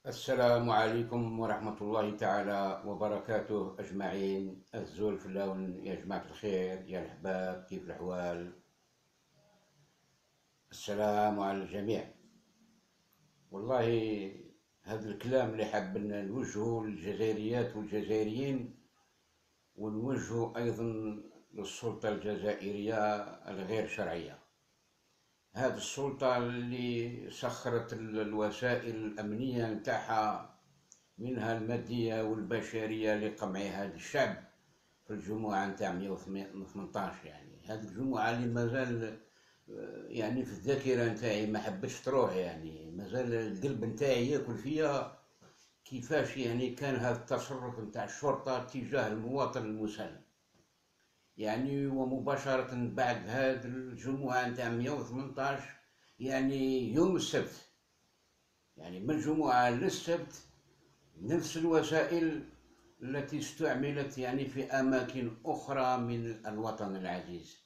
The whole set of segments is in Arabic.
السلام عليكم ورحمة الله تعالى وبركاته أجمعين. الزول في اللون يا جماعة الخير يا الأحباب، كيف الأحوال؟ السلام على الجميع. والله هذا الكلام اللي حاب نوجهه للجزائريات والجزائريين، ونوجهه أيضا للسلطة الجزائرية الغير شرعية. هذه السلطة اللي سخرت الوسائل الأمنية نتاعها منها المادية والبشرية لقمع هذا الشعب في الجمعة نتاع 118. يعني هذه الجمعة اللي مازال يعني في الذاكرة نتاعي، ما حبتش تروح، يعني مازال القلب نتاعي ياكل فيها. كيفاش يعني كان هذا التصرف نتاع الشرطة تجاه المواطن المسلم، يعني ومباشرة بعد هذه الجمعة نتاع 118، يعني يوم السبت، يعني من الجمعة للسبت نفس الوسائل التي استعملت يعني في أماكن أخرى من الوطن العزيز،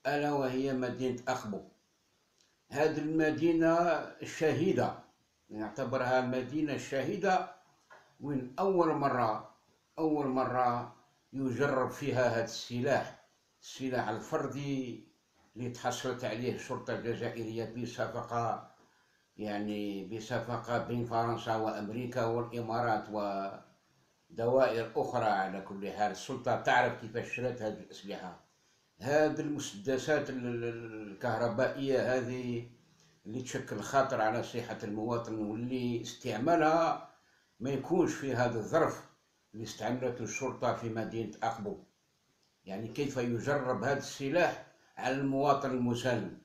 ألا وهي مدينة أخبو. هذه المدينة الشهيدة، نعتبرها مدينة الشهيدة، وين أول مرة يجرب فيها هذا السلاح الفردي اللي تحصلت عليه الشرطة الجزائرية بصفقة، يعني بصفقة بين فرنسا وأمريكا والإمارات ودوائر أخرى. على كل حال السلطة تعرف كيفاش شرت هذه الأسلحة، هذه المسدسات الكهربائية هذه اللي تشكل خطر على صحة المواطن، واللي استعمالها ما يكونش في هذا الظرف اللي استعملته الشرطة في مدينة أقبو. يعني كيف يجرب هذا السلاح على المواطن المسالم؟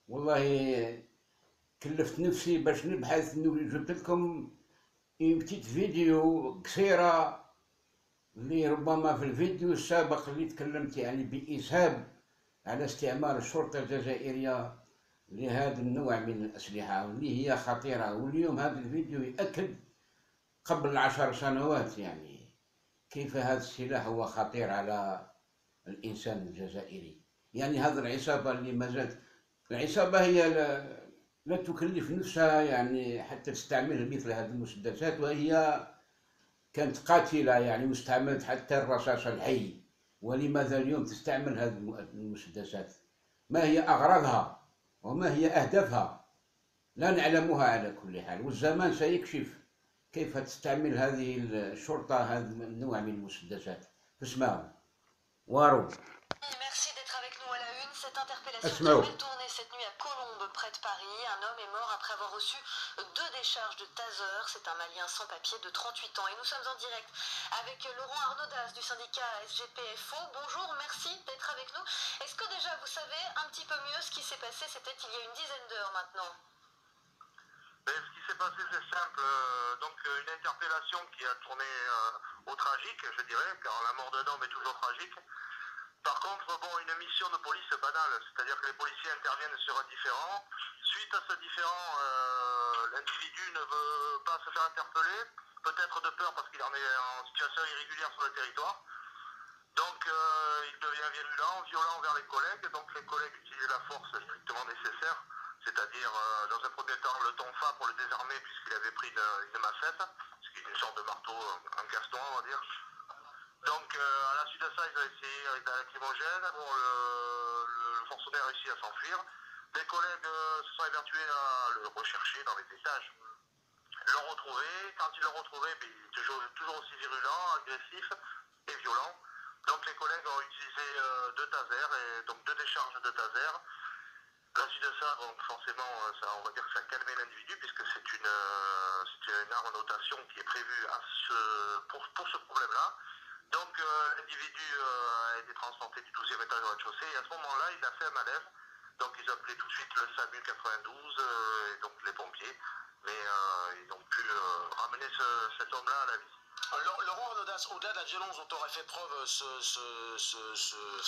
والله كلفت نفسي باش نبحث، جبت لكم بتيت فيديو قصيرة اللي ربما في الفيديو السابق اللي تكلمت يعني بإسهاب على استعمال الشرطة الجزائرية لهذا النوع من الأسلحة واللي هي خطيرة. واليوم هذا الفيديو يأكد قبل 10 سنوات يعني كيف هذا السلاح هو خطير على الإنسان الجزائري. يعني هذه العصابة اللي ما زالت، العصابة هي لا تكلف نفسها يعني حتى تستعمل مثل هذه المسدسات، وهي كانت قاتلة يعني واستعملت حتى الرصاص الحي. ولماذا اليوم تستعمل هذه المسدسات؟ ما هي أغراضها وما هي أهدافها؟ لا نعلمها على كل حال، والزمان سيكشف كيف تستعمل هذه الشرطة هذا النوع من المسدسات. اسمعوا وارو. Merci d'être avec nous à la une. Cette interpellation qui a اسمعوا. mal tourné cette nuit à Colombes, près de Paris. Un homme est mort après avoir reçu 2 décharges de taser. C'est un Malien sans papier de 38 ans. Et nous sommes en direct avec Laurent Arnaudas du syndicat SGPFO. Bonjour, merci d'être avec nous. Est-ce que déjà vous savez un petit peu mieux ce qui s'est passé? C'était il y a une dizaine d'heures maintenant. Ce qui s'est passé, c'est simple. Donc, une interpellation qui a tourné au tragique, je dirais, car la mort d'un homme est toujours tragique. Par contre, bon, une mission de police banale, c'est-à-dire que les policiers interviennent sur un différend. Suite à ce différend, l'individu ne veut pas se faire interpeller, peut-être de peur parce qu'il en est en situation irrégulière sur le territoire. Donc, il devient violent envers les collègues. Donc, les collègues utilisent la force strictement nécessaire, c'est-à-dire, dans un premier temps, le tonfa pour le désarmer, puisqu'il avait pris une massette, ce qui est une sorte de marteau en caston, on va dire. Donc, à la suite de ça, ils ont essayé avec la lacrymogène. Bon, le forcené a réussi à s'enfuir. Les collègues se sont évertués à le rechercher dans les étages. L'ont retrouvé. Quand ils l'ont retrouvé, il est toujours aussi virulent, agressif et violent. Donc, les collègues ont utilisé 2 tasers, et donc 2 décharges de tasers. À la suite de ça, donc forcément, ça, on va dire que ça a calmé l'individu, puisque c'est une arme en notation qui est prévue pour ce problème-là. Donc, l'individu a été transporté du 12e étage au rez-de-chaussée, et à ce moment-là, il a fait un malaise. Donc, ils ont appelé tout de suite le SAMU 92 et donc les pompiers, mais ils ont pu ramener cet homme-là à la vie. Laurent Arnaudas, au-delà de la violence dont aurait fait preuve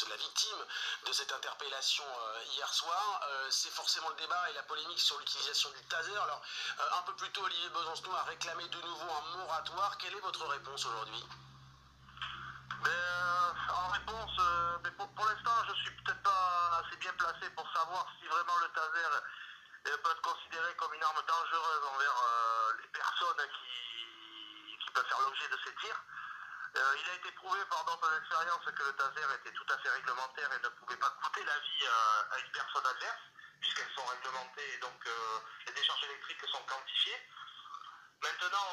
la victime de cette interpellation hier soir, c'est forcément le débat et la polémique sur l'utilisation du taser. Alors, un peu plus tôt, Olivier Besancenot a réclamé de nouveau un moratoire. Quelle est votre réponse aujourd'hui? En réponse, pour l'instant, je suis peut-être pas assez bien placé pour savoir si vraiment le taser peut être considéré comme une arme dangereuse envers les personnes qui peut faire l'objet de ces tirs. Il a été prouvé par d'autres expériences que le taser était tout à fait réglementaire et ne pouvait pas coûter la vie à une personne adverse, puisqu'elles sont réglementées et donc les décharges électriques sont quantifiées. Maintenant,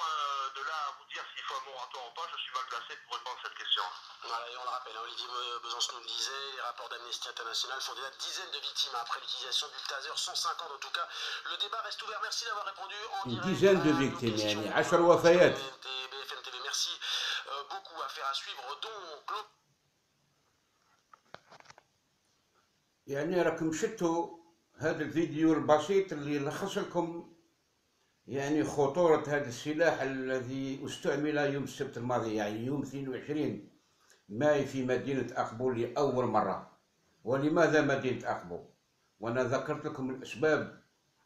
de là à vous dire s'il faut un moratoire ou pas, je suis mal placé pour répondre à cette question. Voilà, et on le rappelle, Olivier Besançon nous le disait, les rapports d'Amnesty International font déjà dizaines de victimes après l'utilisation du taser, 150 en tout cas. Le débat reste ouvert, merci d'avoir répondu en direct. Une dizaine de victimes, يعني 10 وفيات. BFM TV, merci beaucoup, à faire à suivre donc. يعني راكم شفتوا هذا الفيديو البسيط اللي يلخص لكم يعني خطورة هذا السلاح الذي استعمل يوم السبت الماضي، يعني يوم 22 ماي في مدينة أقبو لأول مرة. ولماذا مدينة أقبو؟ وأنا ذكرت لكم الأسباب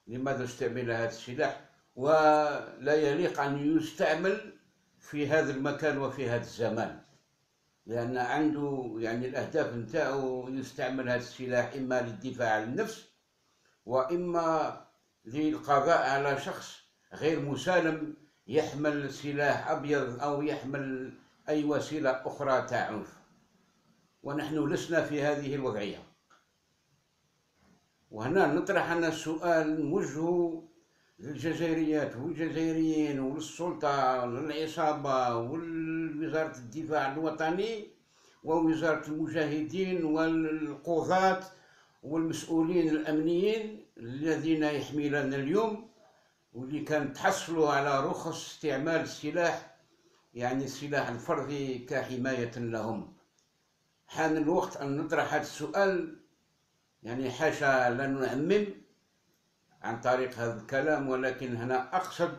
لماذا استعمل هذا السلاح، ولا يليق أن يستعمل في هذا المكان وفي هذا الزمان، لأن عنده يعني الأهداف نتاعو يستعمل هذا السلاح إما للدفاع عن النفس وإما للقضاء على شخص غير مسالم يحمل سلاح أبيض أو يحمل أي وسيلة أخرى تاع عنف، ونحن لسنا في هذه الوضعية. وهنا نطرح أن السؤال نوجهه للجزائريات والجزائريين وللسلطة وللعصابة ولوزارة الدفاع الوطني ووزارة المجاهدين والقضاة والمسؤولين الأمنيين الذين يحملون اليوم واللي كان تحصلوا على رخص استعمال السلاح، يعني السلاح الفردي كحماية لهم. حان الوقت أن نطرح هذا السؤال، يعني حاشا لا نعمم عن طريق هذا الكلام، ولكن هنا أقصد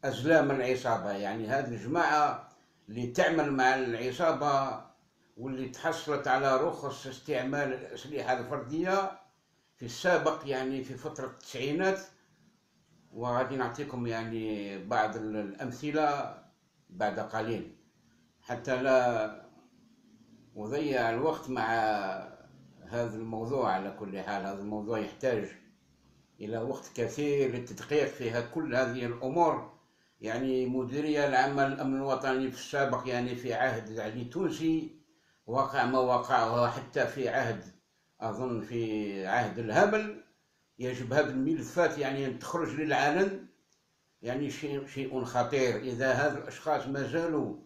أزلام العصابة، يعني هذه الجماعة اللي تعمل مع العصابة واللي تحصلت على رخص استعمال الأسلحة الفردية في السابق، يعني في فترة التسعينات. وغادي نعطيكم يعني بعض الأمثلة بعد قليل حتى لا أضيع الوقت مع هذا الموضوع. على كل حال هذا الموضوع يحتاج إلى وقت كثير للتدقيق فيها كل هذه الأمور. يعني مديرية العامة للأمن الوطني في السابق، يعني في عهد علي تونسي، وقع ما وقع حتى في عهد أظن في عهد الهبل. يجب هذه الملفات يعني أن تخرج للعلن، يعني شيء خطير إذا هذا الأشخاص ما زالوا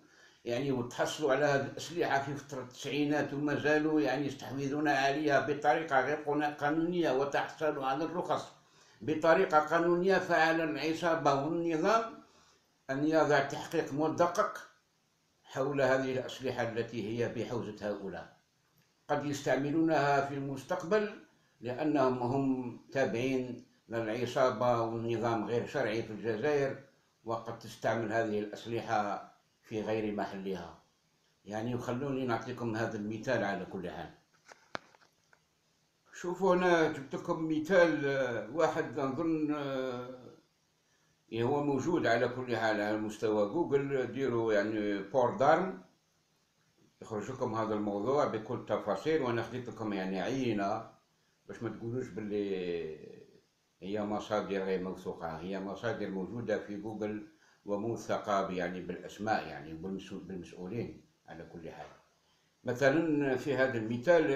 يعني وتحصلوا على هذه الأسلحة في فترة التسعينات وما زالوا يعني يستحوذون عليها بطريقة غير قانونية وتحصلوا على الرخص بطريقة قانونية، فعلى العصابة والنظام أن يضع تحقيق مدقق حول هذه الأسلحة التي هي بحوزة هؤلاء. قد يستعملونها في المستقبل لأنهم هم تابعين للعصابة والنظام غير شرعي في الجزائر، وقد تستعمل هذه الأسلحة في غير محلها. يعني خلوني نعطيكم هذا المثال على كل حال. شوفوا هنا جبت لكم مثال واحد نظن هو موجود على كل حال على مستوى جوجل. ديروا يعني بور دارم يخرج لكم هذا الموضوع بكل تفاصيل، وانا خديت لكم يعني عينة باش ما تقولوش باللي هي مصادر غير موثوقة. هي مصادر موجودة في جوجل وموثقة يعني بالأسماء يعني بالمسؤولين على كل حال. مثلا في هذا المثال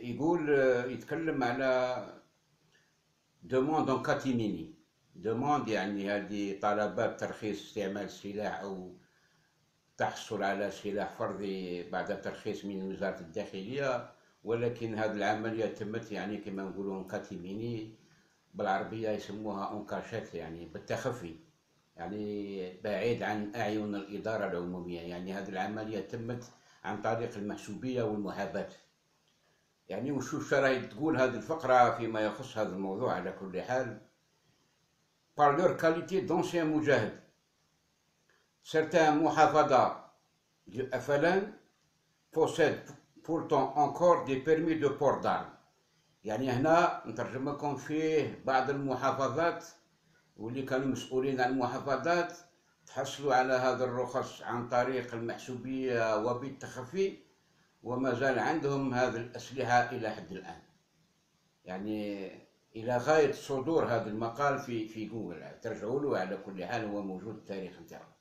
يقول يتكلم على demande en catimini. demande يعني هذه طلبات ترخيص استعمال السلاح أو تحصل على سلاح فردي بعد ترخيص من وزارة الداخلية، ولكن هذه العملية تمت يعني كما نقولوا en catimini، بالعربية يسموها انكاشات يعني بالتخفي، يعني بعيد عن أعين الإدارة العمومية. يعني هذه العملية تمت عن طريق المحسوبية والمحاباة. يعني وشوف راهي تقول هذه الفقرة فيما يخص هذا الموضوع على كل حال. Par leur qualité d'ancien مجاهد, certains محافظة du FLN possèdent pourtant encore des permis de port d'armes. يعني هنا نترجم لكم فيه بعض المحافظات واللي كانوا مسؤولين عن المحافظات تحصلوا على هذا الرخص عن طريق المحسوبية وبالتخفي، وما زال عندهم هذه الأسلحة إلى حد الآن. يعني إلى غاية صدور هذا المقال في جوجل، ترجعوا له على كل حال، هو موجود التاريخ نتاعو.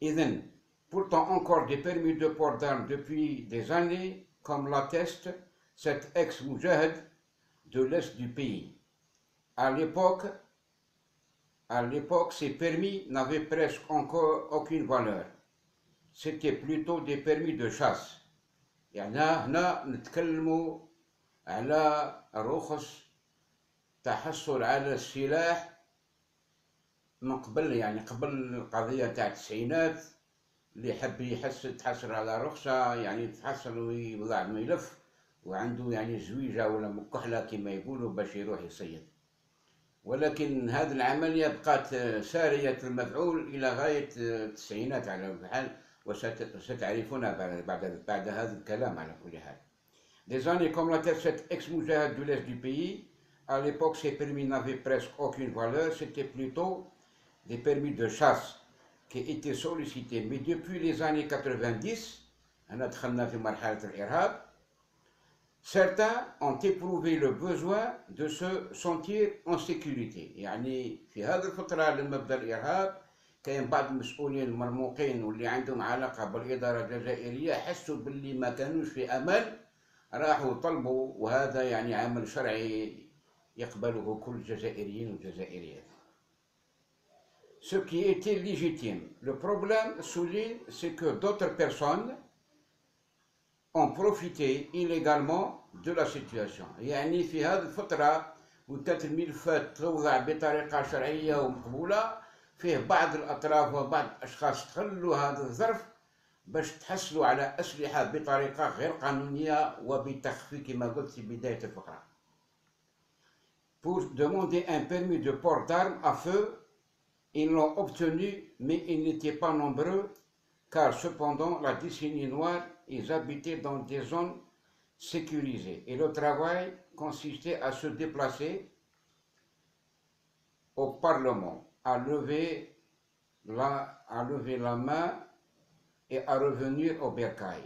إذن pourtant encore des permis de port d'armes depuis des années, comme l'atteste cet ex-moujahid de l'est du pays. À l'époque, ces permis n'avaient presque encore aucune valeur. C'était plutôt des permis de chasse. يعني هنا نتكلموا على رخص تحصل على السلاح من قبل، يعني قبل القضية تاع التسعينات، اللي حب تحصل على رخصة يعني تحصل ويوضع ملف وعنده يعني زويجة ولا مكحلة كما يقولوا باش يروح يصيد. ولكن هذه العملية بقات سارية المفعول إلى غاية التسعينات على كل حال، وستعرفونها بعد هذا الكلام على كل حال. Des années comme l'atteste cet ex-moujahid de l'est du pays, à l'époque ces permis n'avaient presque aucune valeur, c'était plutôt des permis de chasse qui étaient sollicités. Mais depuis les années 90, هنا دخلنا في مرحلة الإرهاب، certains ont éprouvé le besoin de se sentir en sécurité. يعني في هذه الفترة لما بدأ الإرهاب كاين بعض المسؤولين المرموقين واللي عندهم علاقة بالإدارة الجزائرية حسوا باللي ما كانوش في أمان، راحوا طلبوا، وهذا يعني عمل شرعي يقبله كل الجزائريين والجزائريات. Ce qui était légitime. Le problème, souligne, c'est que d'autres personnes ont profité illégalement de la situation. يعني في هذه الفترة وكانت الملفات توضع بطريقة شرعية ومقبولة، فيه بعض الأطراف وبعض الأشخاص استغلوا هذا الظرف باش تحصلوا على أسلحة بطريقة غير قانونية وبتخفي كما قلت في بداية الفقرة. Pour demander un permis de port d'armes à feu, ils l'ont obtenu, mais ils n'étaient pas nombreux, car cependant la décennie noire, ils habitaient dans des zones sécurisées. Et le travail consistait à se déplacer au Parlement, à lever la main et à revenir au bercail.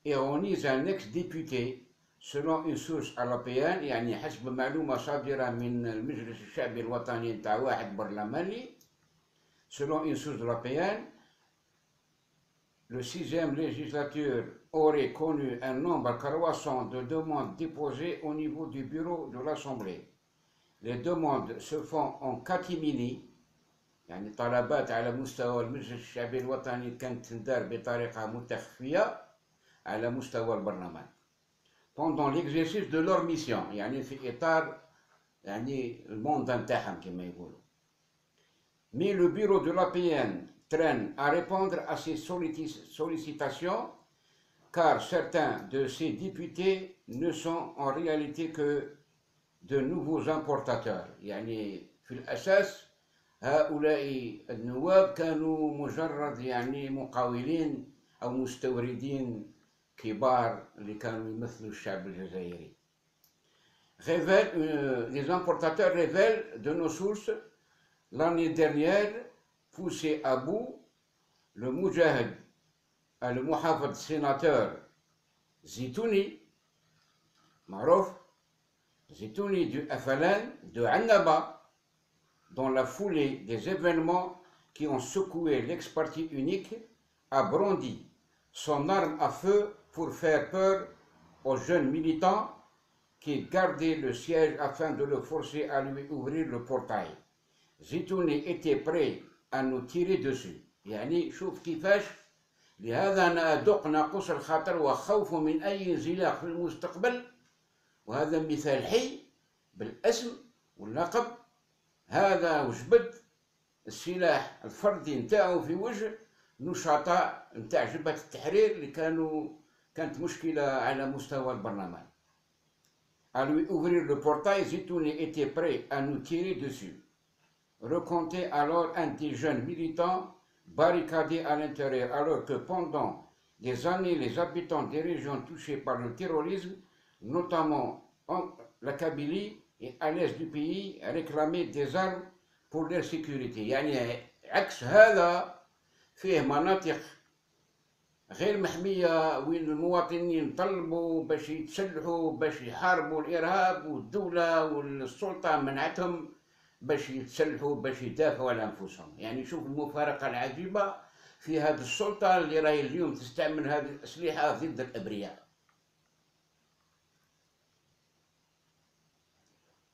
Ironise un ex-député, selon une source à l'APN، يعني حسب معلومة صادرة من المجلس الشعبي الوطني نتاع واحد برلماني، selon une source de l'APN، le 6e législature aurait connu un nombre croissant de demandes déposées au niveau du bureau de l'Assemblée. Les demandes se font en catimini، يعني طلبات على مستوى المجلس الشعبي الوطني كانت تندار بطريقة متخفية على مستوى البرلمان pendant l'exercice de leur mission، يعني في إطار يعني الموندة نتاعهم كما يقولوا. Mais le bureau de l'APN traîne à répondre à ces sollicitations, car certains de ces députés ne sont en réalité que de nouveaux importateurs. يعني في الأساس هؤلاء النواب كانوا مجرد يعني مقاولين أو مستوردين كبار اللي كانوا يمثلوا الشعب الجزائري. Les importateurs révèlent de nos sources l'année dernière poussé à bout le moujahid, le muhafid sénateur Zitouni, معروف Zitouni du FLN de Annaba, dans la foulée des événements qui ont secoué l'ex-parti unique, a brandi son arme à feu pour faire peur aux jeunes militants qui gardaient le siège afin de le forcer à lui ouvrir le portail. Zitouni était prêt à nous tirer dessus. يعني شوف كيفاش، لهذا أنا أدق ناقوس الخاطر وخوف من أي انزلاق في المستقبل، وهذا مثال حي بالاسم واللقب. هذا وجبد السلاح الفردي نتاعو في وجه نشطاء نتاع جبهة التحرير اللي كانت مشكلة على مستوى البرلمان. À lui ouvrir le portail, Zitouni était prêt à nous tirer dessus. Racontait alors un des jeunes militants barricadés à l'intérieur, alors que pendant des années, les habitants des régions touchées par le terrorisme, notamment la Kabylie et à l'est du pays, réclamaient des armes pour leur sécurité. يعني عكس هذا فيه مناطق غير محمية، وين المواطنين طلبوا باش يتسلحوا باش يحاربوا الإرهاب، والدولة والسلطة منعتهم باش يتسلحوا باش يدافعوا على أنفسهم. يعني شوف المفارقة العجيبة في هذه السلطة اللي راهي اليوم تستعمل هذه الأسلحة ضد الأبرياء.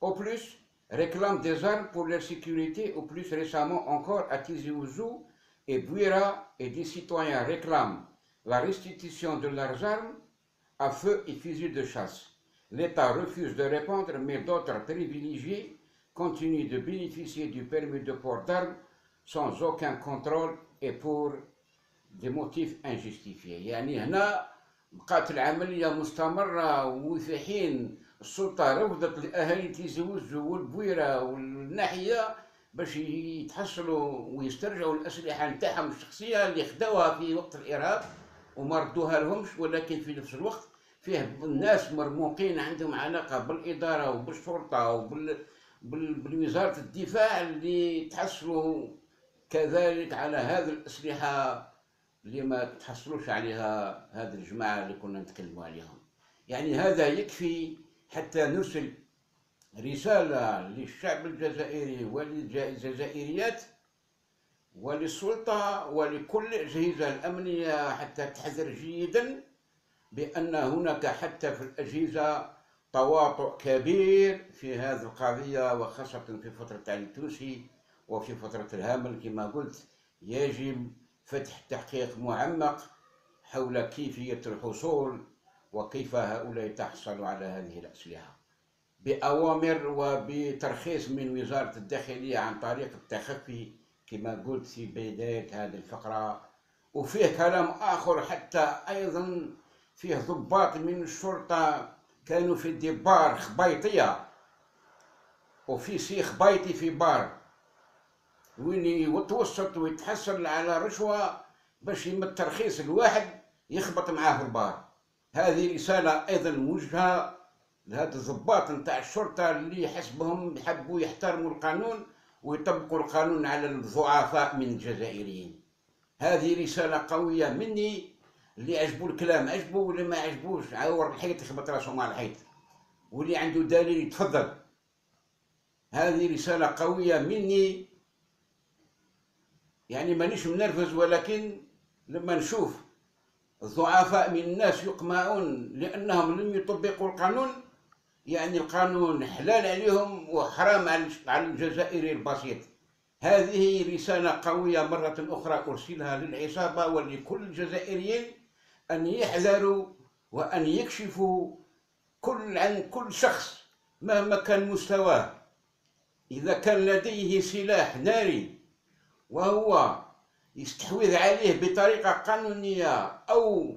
Au plus, réclament des armes pour leur sécurité. Au plus récemment encore, à Tizi Ouzou et Bouira, et des citoyens réclament la restitution de leurs armes à feu et fusils de chasse. L'État refuse de répondre, mais d'autres privilégiés continuent de bénéficier du permis de port d'armes sans aucun contrôle et pour des motifs injustifiés. يعني هنا بقات العملية مستمرة، وفي حين السلطة رفضت لأهالي تيزي وزو والبويرة والناحية باش يتحصلوا ويسترجعوا الأسلحة نتاعهم الشخصية اللي خداوها في وقت الإرهاب وما ردوها لهمش، ولكن في نفس الوقت فيه الناس مرموقين عندهم علاقة بالإدارة وبالشرطة وبالوزارة الدفاع اللي تحصلوا كذلك على هذه الأسلحة اللي ما تحصلوش عليها هذه الجماعة اللي كنا نتكلموا عليهم. يعني هذا يكفي حتى نرسل رسالة للشعب الجزائري وللجزائريات وللسلطة ولكل الأجهزة الأمنية حتى تحذر جيدا بأن هناك حتى في الأجهزة تواطؤ كبير في هذه القضية، وخاصة في فترة علي التونسي وفي فترة الهامل. كما قلت يجب فتح تحقيق معمق حول كيفية الحصول وكيف هؤلاء تحصلوا على هذه الأسلحة بأوامر وبترخيص من وزارة الداخلية عن طريق التخفي كما قلت في بداية هذه الفقرة. وفيه كلام آخر حتى أيضا فيه ضباط من الشرطة كانوا في ديبار خبيطية وفي سي خبيطي في بار وين يتوسط ويتحصل على رشوة باش يمد ترخيص الواحد يخبط معاه في البار. هذه رسالة أيضا موجهة لهذا الضباط نتاع الشرطة اللي حسبهم يحبوا يحترموا القانون ويطبقوا القانون على الضعفاء من الجزائريين. هذه رسالة قوية مني، اللي عجبوا الكلام عجبوا واللي ما عجبوش عور الحيط يخبط راسه مع الحيط، واللي عنده دليل يتفضل. هذه رسالة قوية مني، يعني مانيش منرفز، ولكن لما نشوف الضعفاء من الناس يقمعون لأنهم لم يطبقوا القانون، يعني القانون حلال عليهم وحرام على الجزائري البسيط. هذه رسالة قوية مرة أخرى أرسلها للعصابة ولكل الجزائريين أن يحذروا وأن يكشفوا عن كل شخص مهما كان مستواه، إذا كان لديه سلاح ناري وهو يستحوذ عليه بطريقة قانونية أو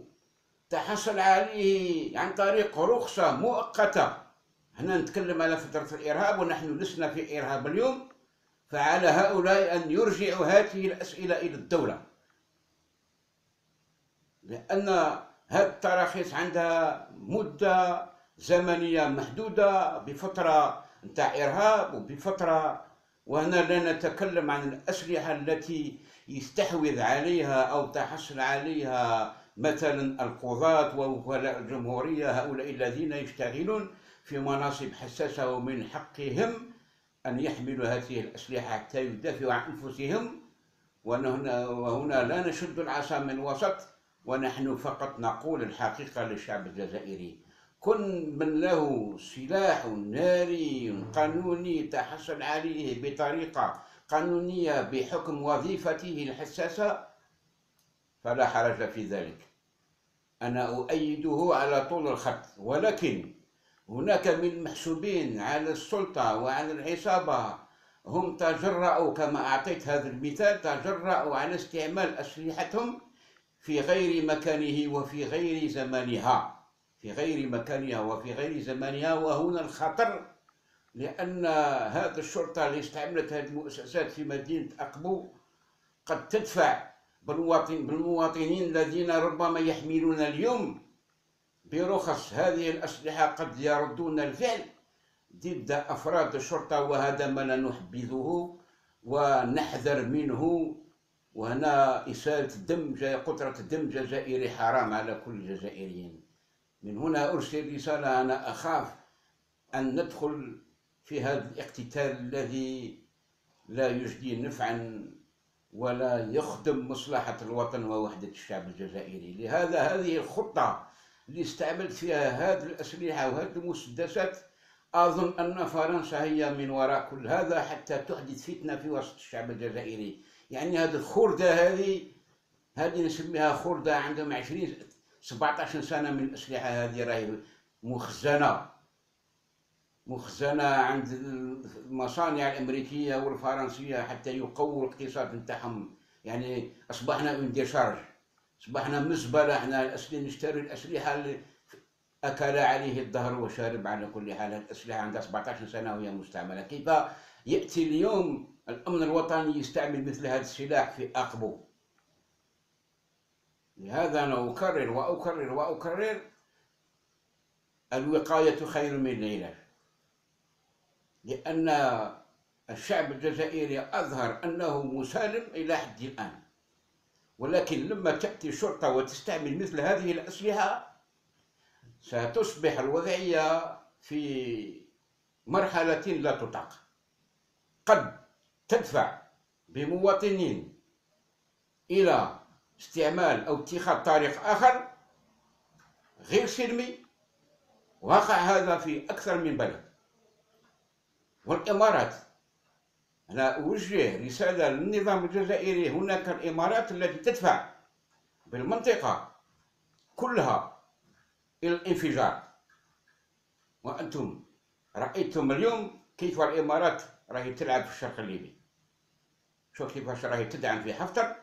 تحصل عليه عن طريق رخصة مؤقتة. هنا نتكلم على فترة الإرهاب ونحن لسنا في إرهاب اليوم، فعلى هؤلاء أن يرجعوا هذه الأسئلة إلى الدولة، لأن هذه التراخيص عندها مدة زمنية محدودة بفترة نتاع إرهاب وبفترة. وهنا لا نتكلم عن الأسلحة التي يستحوذ عليها أو تحصل عليها مثلا القضاة ووكلاء الجمهورية، هؤلاء الذين يشتغلون في مناصب حساسة ومن حقهم أن يحملوا هذه الأسلحة حتى يدافعوا عن أنفسهم. وهنا لا نشد العصا من وسط، ونحن فقط نقول الحقيقة للشعب الجزائري. كل من له سلاح ناري قانوني تحصل عليه بطريقة قانونية بحكم وظيفته الحساسة فلا حرج في ذلك، أنا أؤيده على طول الخط. ولكن هناك من المحسوبين على السلطة وعلى العصابة هم تجرؤوا، كما أعطيت هذا المثال، تجرؤوا على استعمال أسلحتهم في غير مكانه وفي غير زمانها، في غير مكانها وفي غير زمانها. وهنا الخطر، لأن هذه الشرطة اللي استعملت هذه المؤسسات في مدينة أقبو قد تدفع بالمواطنين الذين ربما يحملون اليوم برخص هذه الأسلحة قد يردون الفعل ضد أفراد الشرطة، وهذا ما لا نحبذه ونحذر منه وهنا إسالة الدم، قطرة الدم جزائري حرام على كل الجزائريين. من هنا أرسل رسالة، أنا أخاف أن ندخل في هذا الاقتتال الذي لا يجدي نفعا ولا يخدم مصلحة الوطن ووحدة الشعب الجزائري. لهذا هذه الخطة اللي استعملت فيها هذه الأسلحة وهذه المسدسات، أظن أن فرنسا هي من وراء كل هذا حتى تحدث فتنة في وسط الشعب الجزائري. يعني هذه الخردة هذه نسميها خردة، عندهم 17 سنة من الأسلحة هذه راهي مخزنة عند المصانع الأمريكية والفرنسية حتى يقووا الاقتصاد نتاعهم. يعني أصبحنا اون ديشارج، أصبحنا مزبلة. احنا نشتري الأسلحة اللي أكل عليه الدهر وشارب. على كل حال الأسلحة عندها 17 سنة وهي مستعملة. كيف يأتي اليوم الأمن الوطني يستعمل مثل هذا السلاح في عقبه؟ لهذا أنا أكرر وأكرر وأكرر، الوقاية خير من العلاج. لأن الشعب الجزائري أظهر أنه مسالم إلى حد الآن، ولكن لما تأتي الشرطة وتستعمل مثل هذه الأسلحة ستصبح الوضعية في مرحلة لا تطاق. قد تدفع بمواطنين إلى استعمال أو اتخاذ طريق آخر غير سلمي. وقع هذا في أكثر من بلد. والإمارات، أنا أوجه رسالة للنظام الجزائري، هناك الإمارات التي تدفع بالمنطقة كلها إلى الانفجار، وأنتم رأيتم اليوم كيف الإمارات راهي تلعب في الشرق الليبي. شوف كيفاش راهي تدعم في حفتر،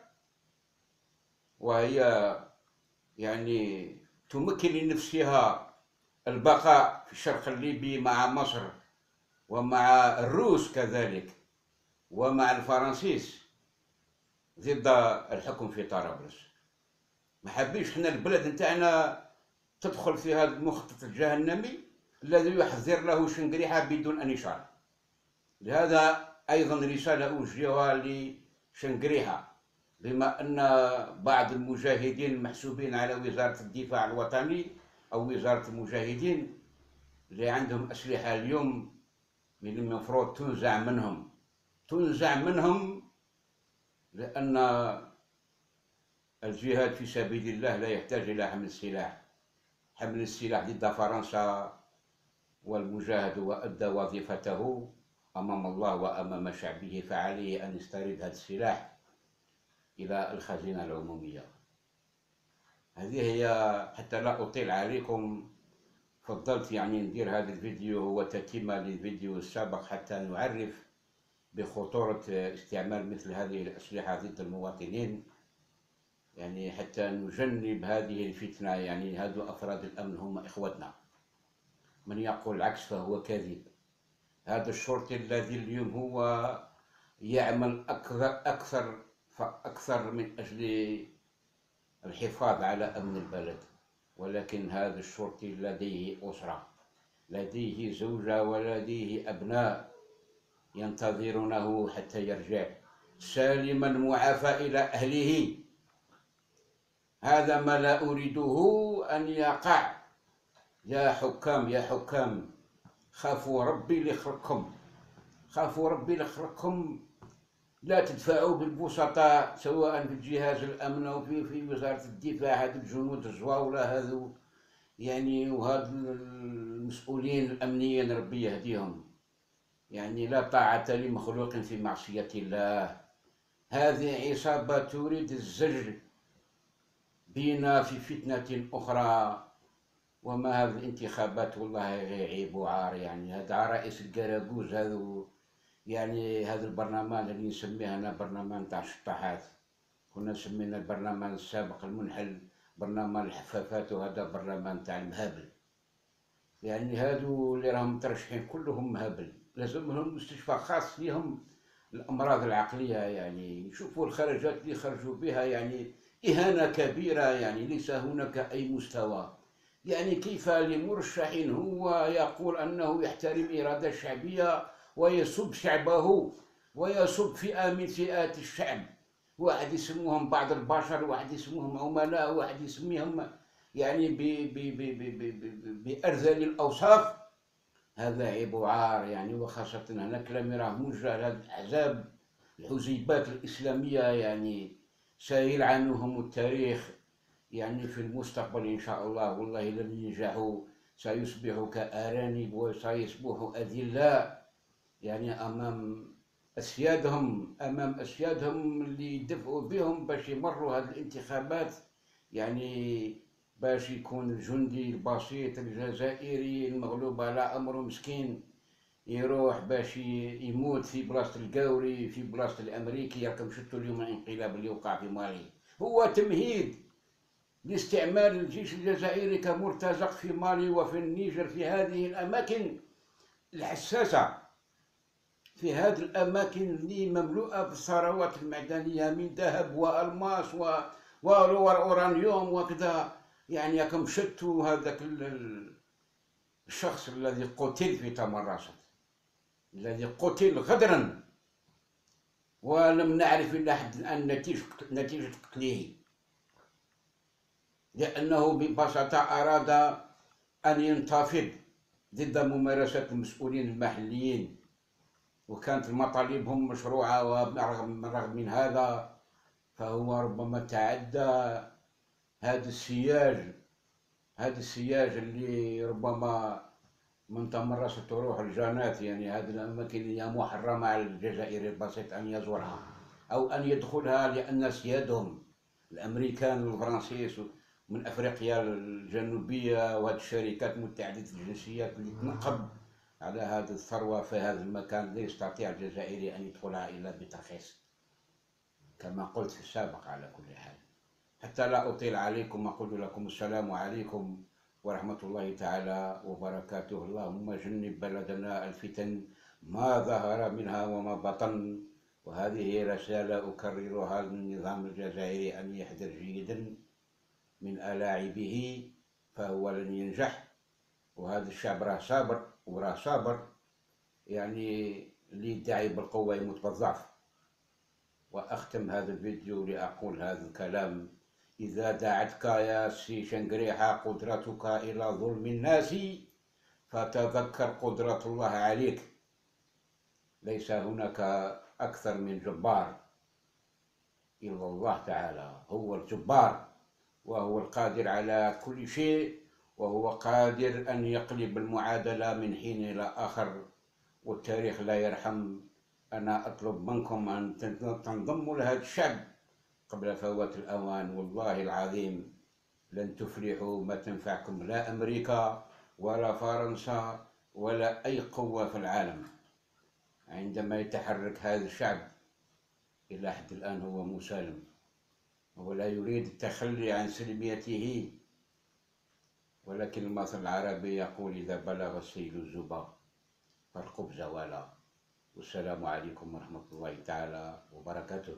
وهي يعني تمكن لنفسها البقاء في الشرق الليبي مع مصر ومع الروس كذلك ومع الفرنسيس ضد الحكم في طرابلس. ما حبيش حنا البلد نتاعنا تدخل في هذا المخطط الجهنمي الذي يحذر له شنقريحة بدون أن يشعر. لهذا أيضا رسالة أوجهها لشنقريحة، بما أن بعض المجاهدين المحسوبين على وزارة الدفاع الوطني أو وزارة المجاهدين اللي عندهم أسلحة اليوم من المفروض تنزع منهم، لأن الجهاد في سبيل الله لا يحتاج إلى حمل السلاح. حمل السلاح ضد فرنسا، والمجاهد وأدى وظيفته أمام الله وأمام شعبه، فعليه أن يسترد هذا السلاح إلى الخزينة العمومية. هذه هي، حتى لا أطيل عليكم فضلت يعني ندير هذا الفيديو، هو تتمة للفيديو السابق حتى نعرف بخطورة استعمال مثل هذه الأسلحة ضد المواطنين، يعني حتى نجنب هذه الفتنة. يعني هذو أفراد الأمن هم إخوتنا، من يقول العكس فهو كاذب. هذا الشرطي الذي اليوم هو يعمل أكثر من أجل الحفاظ على أمن البلد، ولكن هذا الشرطي لديه أسرة، لديه زوجة ولديه أبناء ينتظرونه حتى يرجع سالما معافى إلى أهله. هذا ما لا أريده أن يقع. يا حكام خافوا ربي لخلقكم، خافوا ربي لخلقكم. لا تدفعوا بالبسطاء، سواء في جهاز الأمن أو في وزارة الدفاع. هذو الجنود الزواولة هذو يعني، وهذو المسؤولين الأمنيين ربي يهديهم. يعني لا طاعة لمخلوق في معصية الله. هذه عصابة تريد الزج بنا في فتنة أخرى. وما هذه الانتخابات والله غير عيب وعار. يعني هذا رئيس القراقوز هذا، يعني هذا البرلمان اللي نسميه أنا برلمان تاع الشطاحات. كنا سمينا البرلمان السابق المنحل برلمان الحفافات، وهذا برلمان تاع المهابل. يعني هادو اللي راهم مترشحين كلهم مهابل، لازم لهم مستشفى خاص لهم الأمراض العقلية. يعني يشوفوا الخرجات اللي خرجوا بها، يعني إهانة كبيرة. يعني ليس هناك أي مستوى. يعني كيف لمرشح هو يقول أنه يحترم الإرادة الشعبية ويسب شعبه ويسب فئة من فئات الشعب واحد يسموهم بعض البشر، واحد يسموهم عملاء، واحد يسميهم يعني بأرذل الأوصاف. هذا عيب وعار يعني، وخاصة هنا كلامي راه موجه لهذه الأحزاب الحزيبات الإسلامية، يعني سيلعنهم التاريخ يعني في المستقبل إن شاء الله. والله لن ينجحوا، سيصبحوا كأرانب وسيصبحوا أذلاء يعني أمام أسيادهم اللي يدفعوا بهم باش يمروا هذه الانتخابات، يعني باش يكون الجندي البسيط الجزائري المغلوب على أمره مسكين يروح باش يموت في بلاصة القاوري، في بلاصة الأمريكي. راكم شفتوا اليوم الانقلاب اللي وقع في مالي، هو تمهيد لاستعمال الجيش الجزائري كمرتزق في مالي وفي النيجر، في هذه الأماكن الحساسة، في هذه الأماكن اللي مملوءة بالثروات المعدنية من ذهب وألماس وأورانيوم وكذا. يعني راكم شفتوا هذاك الشخص الذي قتل في تمرست، الذي قتل غدرا، ولم نعرف إلا حد الآن نتيجة قتله، لأنه ببساطة أراد أن ينتفض ضد ممارسة المسؤولين المحليين، وكانت مطالبهم مشروعة. وبالرغم من هذا فهو ربما تعدى هذا السياج اللي ربما من تمرست تروح الجنات. يعني هذه الأماكن هي محرمة على الجزائري البسيط أن يزورها أو أن يدخلها، لأن سيادهم الأمريكان والفرنسيس من أفريقيا الجنوبية وهذه الشركات متعددة الجنسيات اللي تنقب على هذه الثروة في هذا المكان، لا يستطيع الجزائري أن يدخلها إلا بترخيص كما قلت في السابق. على كل حال، حتى لا أطيل عليكم أقول لكم السلام عليكم ورحمة الله تعالى وبركاته. اللهم جنب بلدنا الفتن ما ظهر منها وما بطن. وهذه رسالة أكررها للنظام الجزائري أن يحذر جيدا من ألاعبه، فهو لن ينجح. وهذا الشعب راه صابر يعني اللي يدعي بالقوة يموت بالضعف. وأختم هذا الفيديو لأقول هذا الكلام: إذا دعتك يا سي شنقريحة قدرتك إلى ظلم الناس، فتذكر قدرة الله عليك. ليس هناك أكثر من جبار إلا الله تعالى، هو الجبار وهو القادر على كل شيء، وهو قادر أن يقلب المعادلة من حين إلى آخر، والتاريخ لا يرحم. أنا أطلب منكم أن تنضموا لهذا الشعب قبل فوات الأوان. والله العظيم لن تفلحوا، ما تنفعكم لا أمريكا ولا فرنسا ولا أي قوة في العالم. عندما يتحرك هذا الشعب إلى حد الآن هو مسالم، هو لا يريد التخلي عن سلميته، ولكن المثل العربي يقول: إذا بلغ السيل الزبا فالقبز ولا. والسلام عليكم ورحمة الله تعالى وبركاته.